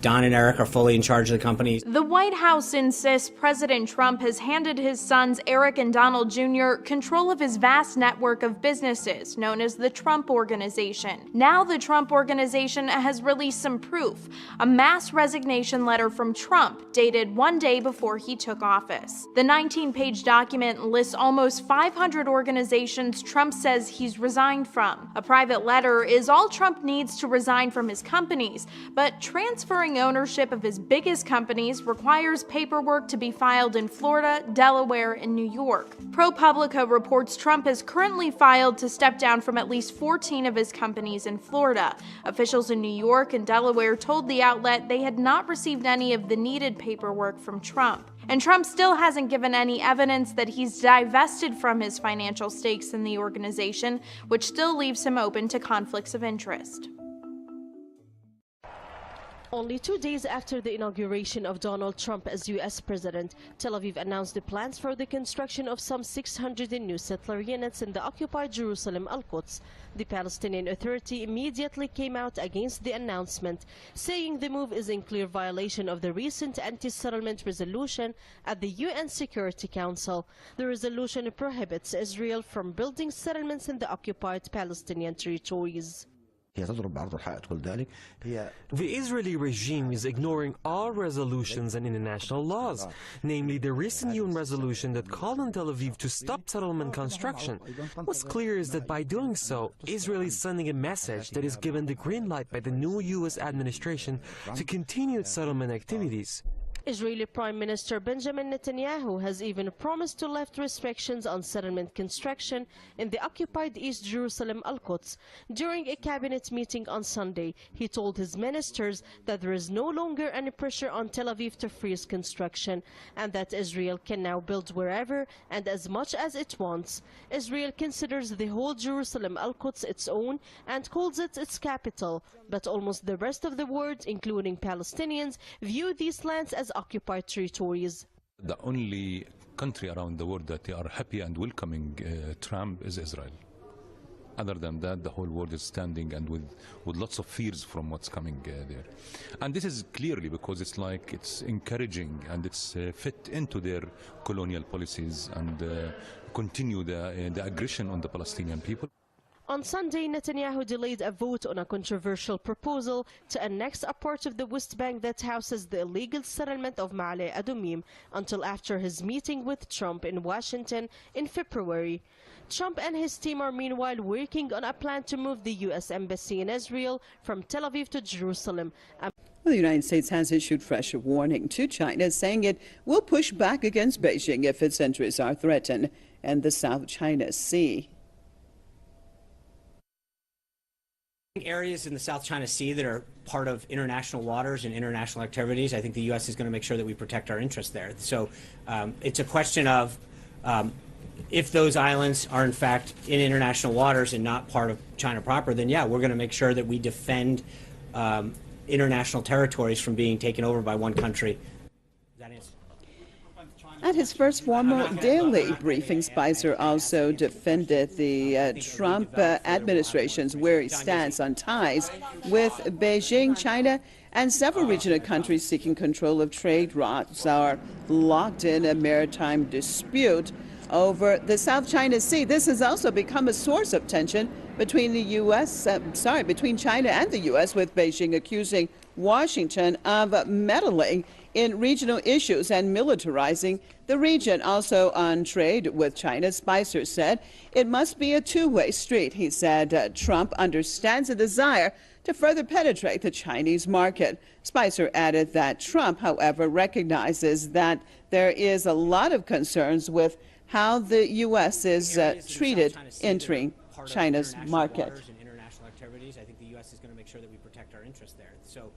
Don and Eric are fully in charge of the company. The White House insists President Trump has handed his sons Eric and Donald Jr. control of his vast network of businesses known as the Trump Organization. Now the Trump Organization has released some proof, a mass resignation letter from Trump dated one day before he took office. The 19-page document lists almost 500 organizations Trump says he's resigned from. A private letter is all Trump needs to resign from his companies, but transferring ownership of his biggest companies requires paperwork to be filed in Florida, Delaware, and New York. ProPublica reports Trump has currently filed to step down from at least 14 of his companies in Florida. Officials in New York and Delaware told the outlet they had not received any of the needed paperwork from Trump. And Trump still hasn't given any evidence that he's divested from his financial stakes in the organization, which still leaves him open to conflicts of interest. Only 2 days after the inauguration of Donald Trump as U.S. President, Tel Aviv announced the plans for the construction of some 600 new settler units in the occupied Jerusalem Al-Quds. The Palestinian Authority immediately came out against the announcement, saying the move is in clear violation of the recent anti-settlement resolution at the UN Security Council. The resolution prohibits Israel from building settlements in the occupied Palestinian territories. The Israeli regime is ignoring all resolutions and international laws, namely the recent UN resolution that called on Tel Aviv to stop settlement construction. What's clear is that by doing so, Israel is sending a message that is given the green light by the new U.S. administration to continue its settlement activities. Israeli Prime Minister Benjamin Netanyahu has even promised to lift restrictions on settlement construction in the occupied East Jerusalem Al-Quds. During a cabinet meeting on Sunday, he told his ministers that there is no longer any pressure on Tel Aviv to freeze construction and that Israel can now build wherever and as much as it wants. Israel considers the whole Jerusalem Al-Quds its own and calls it its capital, but almost the rest of the world, including Palestinians, view these lands as occupied territories. The only country around the world that they are happy and welcoming Trump is Israel. Other than that, the whole world is standing and with lots of fears from what's coming there. And this is clearly because it's encouraging and it's fit into their colonial policies and continue the aggression on the Palestinian people. On Sunday, Netanyahu delayed a vote on a controversial proposal to annex a part of the West Bank that houses the illegal settlement of Ma'ale Adumim until after his meeting with Trump in Washington in February. Trump and his team are meanwhile working on a plan to move the U.S. Embassy in Israel from Tel Aviv to Jerusalem. The United States has issued fresh warning to China, saying it will push back against Beijing if its interests are threatened in the South China Sea. Areas in the South China Sea that are part of international waters and international activities, I think the U.S. is going to make sure that we protect our interests there. So it's a question of if those islands are in fact in international waters and not part of China proper, then yeah, we're going to make sure that we defend international territories from being taken over by one country. That is. At his first formal daily briefing, Spicer also defended the Trump administration's wary stance on ties with Beijing. China and several regional countries seeking control of trade routes are locked in a maritime dispute over the South China Sea. This has also become a source of tension between between China and the U.S., with Beijing accusing Washington of meddling in regional issues and militarizing the region. Also on trade with China, Spicer said it must be a two-way street. He said Trump understands a desire to further penetrate the Chinese market. Spicer added that Trump, however, recognizes that there is a lot of concerns with how the U.S. is treated entering China's market. International activities, I think the U.S. is going to make sure that we protect our interests there. So.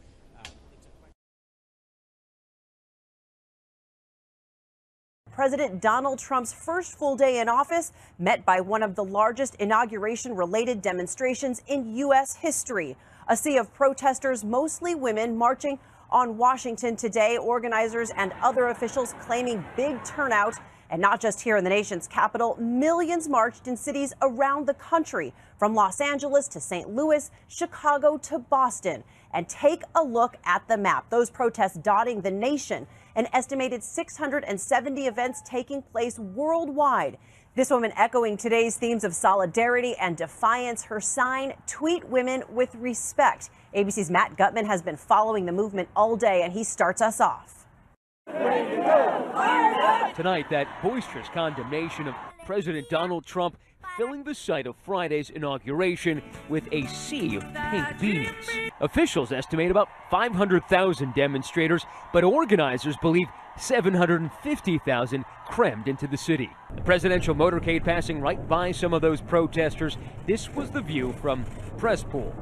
President Donald Trump's first full day in office met by one of the largest inauguration-related demonstrations in U.S. history. A sea of protesters, mostly women, marching on Washington today. Organizers and other officials claiming big turnout. And not just here in the nation's capital, millions marched in cities around the country, from Los Angeles to St. Louis, Chicago to Boston. And take a look at the map. Those protests dotting the nation. An estimated 670 events taking place worldwide. This woman echoing today's themes of solidarity and defiance. Her sign, "Tweet women with respect." ABC's Matt Gutman has been following the movement all day, and he starts us off. Tonight, that boisterous condemnation of President Donald Trump filling the site of Friday's inauguration with a sea of pink beanies. Officials estimate about 500,000 demonstrators, but organizers believe 750,000 crammed into the city. The presidential motorcade passing right by some of those protesters. This was the view from Press Pool.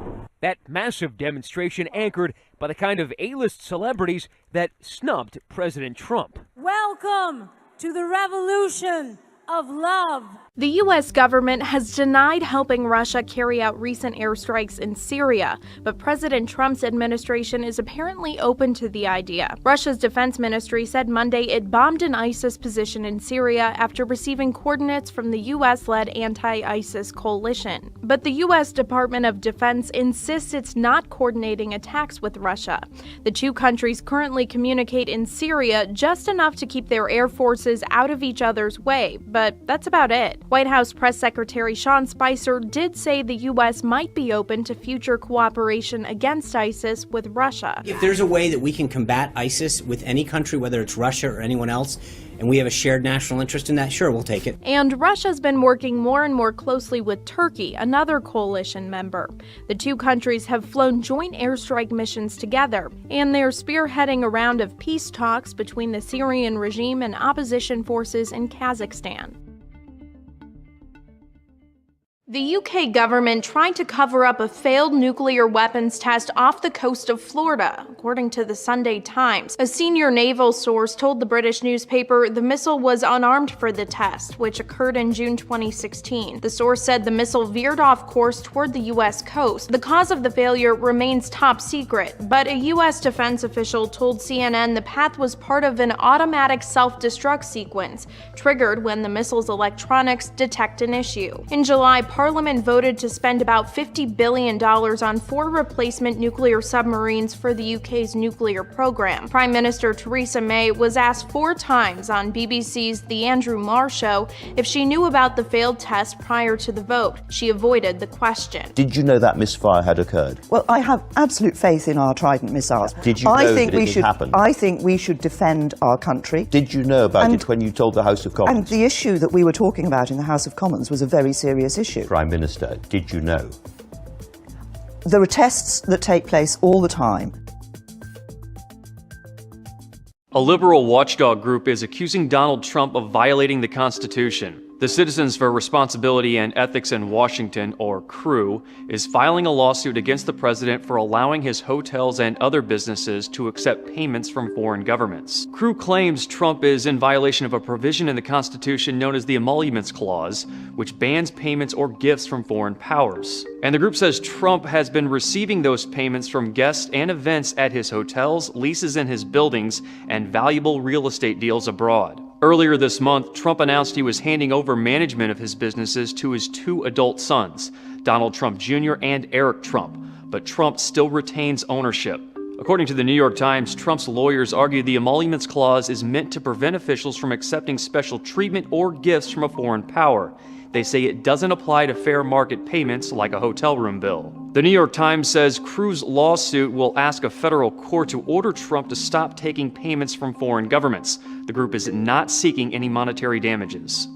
That massive demonstration anchored by the kind of A-list celebrities that snubbed President Trump. Welcome to the revolution of love. The U.S. government has denied helping Russia carry out recent airstrikes in Syria, but President Trump's administration is apparently open to the idea. Russia's defense ministry said Monday it bombed an ISIS position in Syria after receiving coordinates from the U.S.-led anti-ISIS coalition. But the U.S. Department of Defense insists it's not coordinating attacks with Russia. The two countries currently communicate in Syria just enough to keep their air forces out of each other's way, but that's about it. White House Press Secretary Sean Spicer did say the U.S. might be open to future cooperation against ISIS with Russia. If there's a way that we can combat ISIS with any country, whether it's Russia or anyone else, and we have a shared national interest in that, sure, we'll take it. And Russia's been working more and more closely with Turkey, another coalition member. The two countries have flown joint airstrike missions together, and they're spearheading a round of peace talks between the Syrian regime and opposition forces in Kazakhstan. The UK government tried to cover up a failed nuclear weapons test off the coast of Florida, according to the Sunday Times. A senior naval source told the British newspaper the missile was unarmed for the test, which occurred in June 2016. The source said the missile veered off course toward the U.S. coast. The cause of the failure remains top secret, but a U.S. defense official told CNN the path was part of an automatic self-destruct sequence, triggered when the missile's electronics detect an issue. In July, Parliament voted to spend about $50 billion on 4 replacement nuclear submarines for the UK's nuclear program. Prime Minister Theresa May was asked 4 times on BBC's The Andrew Marr Show if she knew about the failed test prior to the vote. She avoided the question. Did you know that misfire had occurred? Well, I have absolute faith in our Trident missiles. Did you know that it had happened? I think we should defend our country. Did you know about it when you told the House of Commons? And the issue that we were talking about in the House of Commons was a very serious issue. Prime Minister, did you know? There are tests that take place all the time. A liberal watchdog group is accusing Donald Trump of violating the Constitution. The Citizens for Responsibility and Ethics in Washington, or CREW, is filing a lawsuit against the president for allowing his hotels and other businesses to accept payments from foreign governments. CREW claims Trump is in violation of a provision in the Constitution known as the Emoluments Clause, which bans payments or gifts from foreign powers. And the group says Trump has been receiving those payments from guests and events at his hotels, leases in his buildings, and valuable real estate deals abroad. Earlier this month, Trump announced he was handing over management of his businesses to his 2 adult sons, Donald Trump Jr. and Eric Trump, but Trump still retains ownership. According to the New York Times, Trump's lawyers argue the Emoluments Clause is meant to prevent officials from accepting special treatment or gifts from a foreign power. They say it doesn't apply to fair market payments like a hotel room bill. The New York Times says CREW's lawsuit will ask a federal court to order Trump to stop taking payments from foreign governments. The group is not seeking any monetary damages.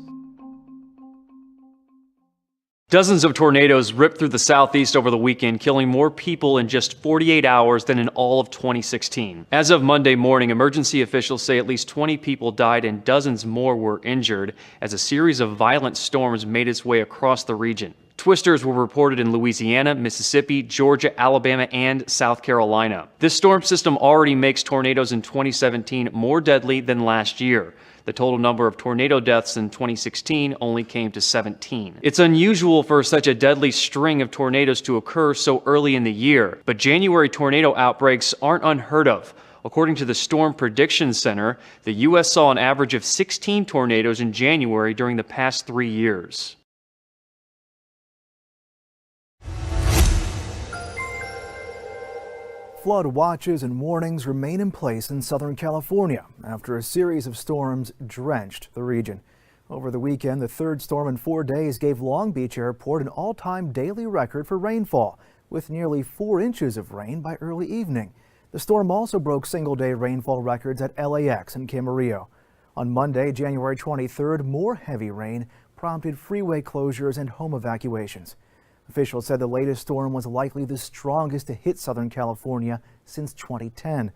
Dozens of tornadoes ripped through the southeast over the weekend, killing more people in just 48 hours than in all of 2016. As of Monday morning, emergency officials say at least 20 people died and dozens more were injured as a series of violent storms made its way across the region. Twisters were reported in Louisiana, Mississippi, Georgia, Alabama, and South Carolina. This storm system already makes tornadoes in 2017 more deadly than last year. The total number of tornado deaths in 2016 only came to 17. It's unusual for such a deadly string of tornadoes to occur so early in the year, but January tornado outbreaks aren't unheard of. According to the Storm Prediction Center, the U.S. saw an average of 16 tornadoes in January during the past 3 years. Flood watches and warnings remain in place in Southern California after a series of storms drenched the region. Over the weekend, the third storm in 4 days gave Long Beach Airport an all-time daily record for rainfall, with nearly 4 inches of rain by early evening. The storm also broke single-day rainfall records at LAX and Camarillo. On Monday, January 23rd, more heavy rain prompted freeway closures and home evacuations. Officials said the latest storm was likely the strongest to hit Southern California since 2010.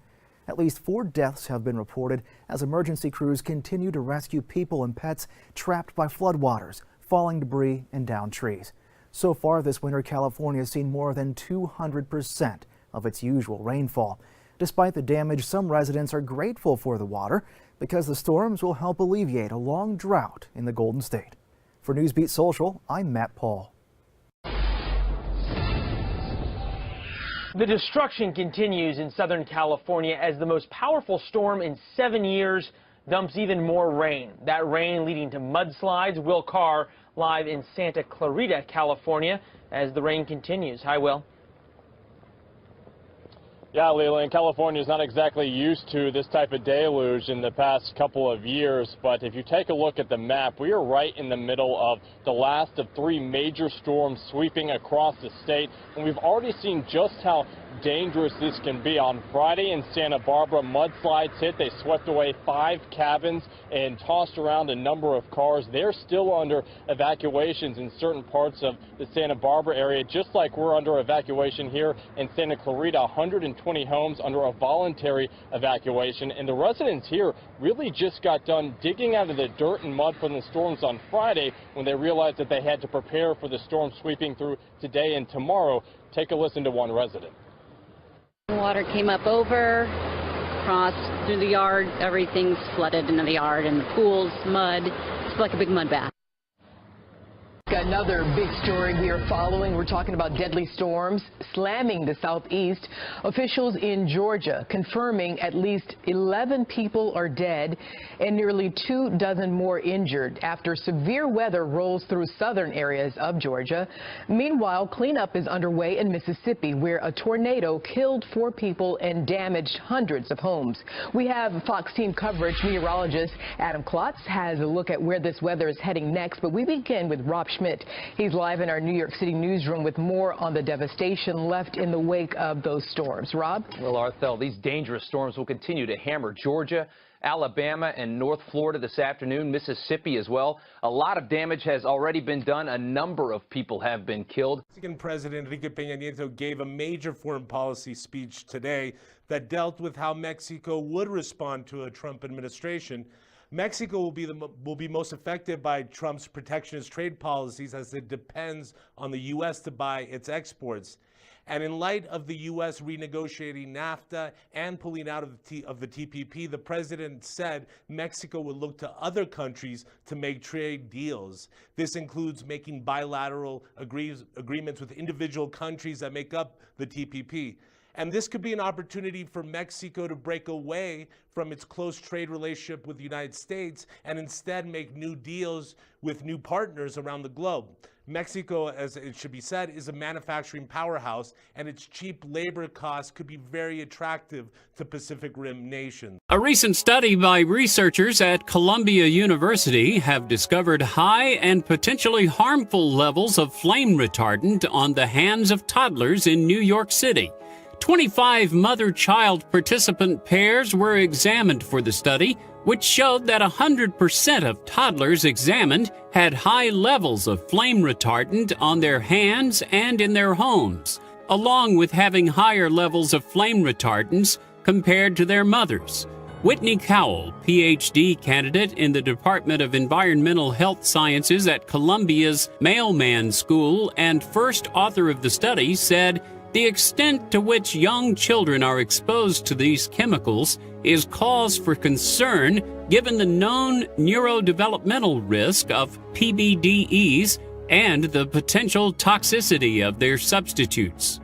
At least 4 deaths have been reported as emergency crews continue to rescue people and pets trapped by floodwaters, falling debris, and downed trees. So far this winter, California has seen more than 200% of its usual rainfall. Despite the damage, some residents are grateful for the water because the storms will help alleviate a long drought in the Golden State. For Newsbeat Social, I'm Matt Paul. The destruction continues in Southern California as the most powerful storm in 7 years dumps even more rain. That rain leading to mudslides. Will Carr live in Santa Clarita, California, as the rain continues. Hi, Will. Yeah, Leland, California is not exactly used to this type of deluge in the past couple of years, but if you take a look at the map, we are right in the middle of the last of 3 major storms sweeping across the state, and we've already seen just how dangerous this can be. On Friday in Santa Barbara, mudslides hit. They swept away 5 cabins and tossed around a number of cars. They're still under evacuations in certain parts of the Santa Barbara area, just like we're under evacuation here in Santa Clarita. 120 homes under a voluntary evacuation, and the residents here really just got done digging out of the dirt and mud from the storms on Friday when they realized that they had to prepare for the storm sweeping through today and tomorrow. Take a listen to one resident. Water came up over, crossed through the yard. Everything's flooded into the yard, and the pools, mud. It's like a big mud bath. Another big story we are following. We're talking about deadly storms slamming the southeast. Officials in Georgia confirming at least 11 people are dead and nearly 24 more injured after severe weather rolls through southern areas of Georgia. Meanwhile, cleanup is underway in Mississippi, where a tornado killed 4 people and damaged hundreds of homes. We have Fox team coverage. Meteorologist Adam Klotz has a look at where this weather is heading next, but we begin with Rob Schmidt. He's live in our New York City newsroom with more on the devastation left in the wake of those storms. Rob? Well, Arthel, these dangerous storms will continue to hammer Georgia, Alabama, and North Florida this afternoon, Mississippi as well. A lot of damage has already been done. A number of people have been killed. Mexican President Enrique Peña Nieto gave a major foreign policy speech today that dealt with how Mexico would respond to a Trump administration. Mexico will be most affected by Trump's protectionist trade policies, as it depends on the U.S. to buy its exports. And in light of the U.S. renegotiating NAFTA and pulling out of the TPP, the president said Mexico would look to other countries to make trade deals. This includes making bilateral agreements with individual countries that make up the TPP. And this could be an opportunity for Mexico to break away from its close trade relationship with the United States and instead make new deals with new partners around the globe. Mexico, as it should be said, is a manufacturing powerhouse, and its cheap labor costs could be very attractive to Pacific Rim nations. A recent study by researchers at Columbia University have discovered high and potentially harmful levels of flame retardant on the hands of toddlers in New York City. 25 mother-child participant pairs were examined for the study, which showed that 100% of toddlers examined had high levels of flame retardant on their hands and in their homes, along with having higher levels of flame retardants compared to their mothers. Whitney Cowell, PhD candidate in the Department of Environmental Health Sciences at Columbia's Mailman School and first author of the study, said, "The extent to which young children are exposed to these chemicals is cause for concern given the known neurodevelopmental risk of PBDEs and the potential toxicity of their substitutes."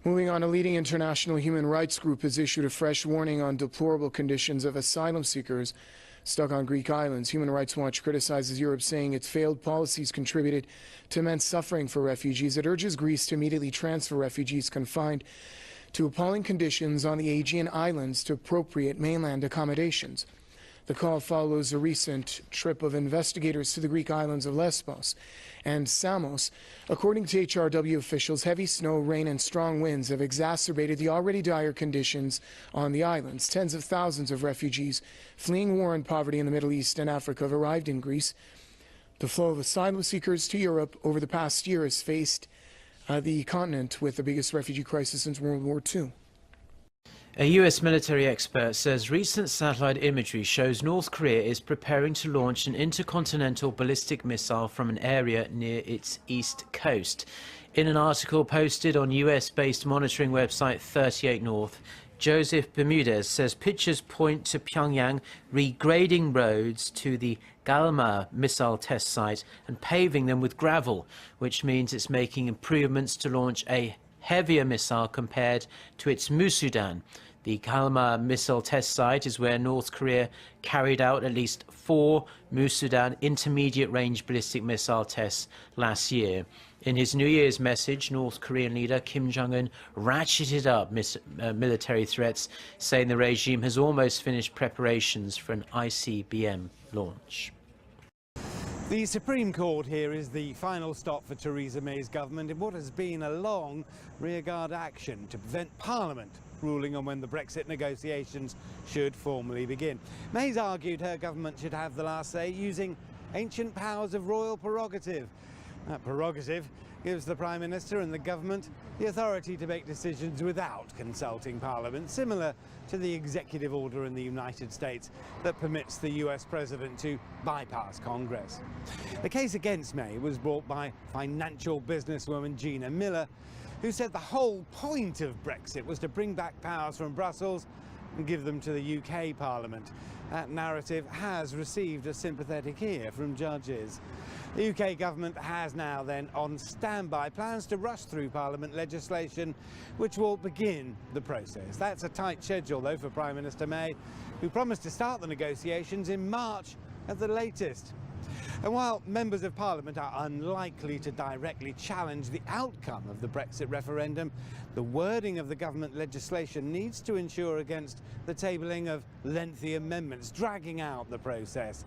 Moving on, a leading international human rights group has issued a fresh warning on deplorable conditions of asylum seekers Stuck on Greek islands, Human Rights Watch criticizes Europe, saying its failed policies contributed to immense suffering for refugees. It urges Greece to immediately transfer refugees confined to appalling conditions on the Aegean Islands to appropriate mainland accommodations. The call follows a recent trip of investigators to the Greek islands of Lesbos and Samos. According to HRW officials, heavy snow, rain and strong winds have exacerbated the already dire conditions on the islands. Tens of thousands of refugees fleeing war and poverty in the Middle East and Africa have arrived in Greece. The flow of asylum seekers to Europe over the past year has faced the continent with the biggest refugee crisis since World War II. A U.S. military expert says recent satellite imagery shows North Korea is preparing to launch an intercontinental ballistic missile from an area near its east coast. In an article posted on U.S.-based monitoring website 38 North, Joseph Bermudez says pictures point to Pyongyang regrading roads to the Galma missile test site and paving them with gravel, which means it's making improvements to launch a heavier missile compared to its Musudan. The Galma missile test site is where North Korea carried out at least 4 Musudan intermediate-range ballistic missile tests last year. In his New Year's message, North Korean leader Kim Jong-un ratcheted up military threats, saying the regime has almost finished preparations for an ICBM launch. The Supreme Court here is the final stop for Theresa May's government in what has been a long rearguard action to prevent Parliament ruling on when the Brexit negotiations should formally begin. May's argued her government should have the last say using ancient powers of royal prerogative. That prerogative gives the Prime Minister and the government the authority to make decisions without consulting Parliament, similar to the executive order in the United States that permits the US President to bypass Congress. The case against May was brought by financial businesswoman Gina Miller, who said the whole point of Brexit was to bring back powers from Brussels and give them to the UK Parliament. That narrative has received a sympathetic ear from judges. The UK government has now then on standby plans to rush through Parliament legislation which will begin the process. That's a tight schedule though for Prime Minister May, who promised to start the negotiations in March at the latest. And while members of Parliament are unlikely to directly challenge the outcome of the Brexit referendum, the wording of the government legislation needs to ensure against the tabling of lengthy amendments, dragging out the process.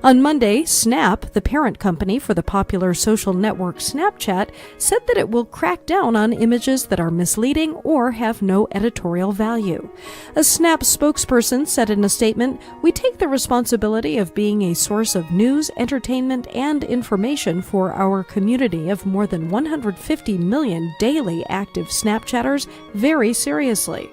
On Monday, Snap, the parent company for the popular social network Snapchat, said that it will crack down on images that are misleading or have no editorial value. A Snap spokesperson said in a statement, "We take the responsibility of being a source of news, entertainment, and information for our community of more than 150 million daily active Snapchatters very seriously."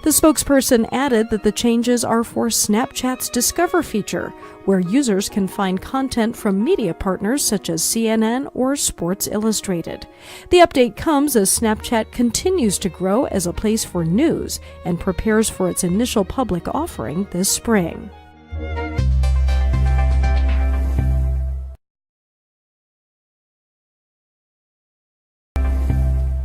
The spokesperson added that the changes are for Snapchat's Discover feature, where users can find content from media partners such as CNN or Sports Illustrated. The update comes as Snapchat continues to grow as a place for news and prepares for its initial public offering this spring.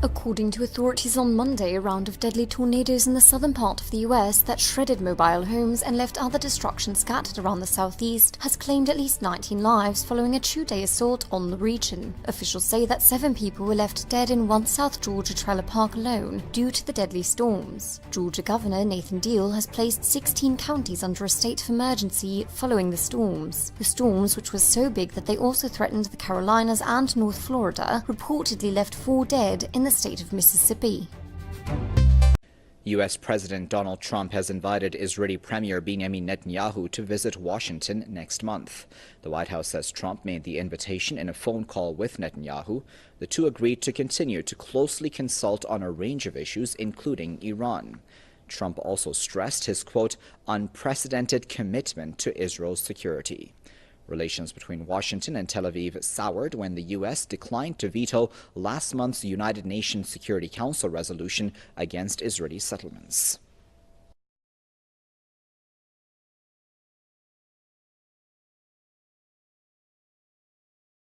According to authorities on Monday, a round of deadly tornadoes in the southern part of the US that shredded mobile homes and left other destruction scattered around the southeast has claimed at least 19 lives following a 2-day assault on the region. Officials say that 7 people were left dead in one South Georgia trailer park alone due to the deadly storms. Georgia Governor Nathan Deal has placed 16 counties under a state of emergency following the storms. The storms, which were so big that they also threatened the Carolinas and North Florida, reportedly left 4 dead in the state of Mississippi. U.S. President Donald Trump has invited Israeli Premier Benjamin Netanyahu to visit Washington next month. The White House says Trump made the invitation in a phone call with Netanyahu. The two agreed to continue to closely consult on a range of issues, including Iran. Trump also stressed his, quote, unprecedented commitment to Israel's security. Relations between Washington and Tel Aviv soured when the U.S. declined to veto last month's United Nations Security Council resolution against Israeli settlements.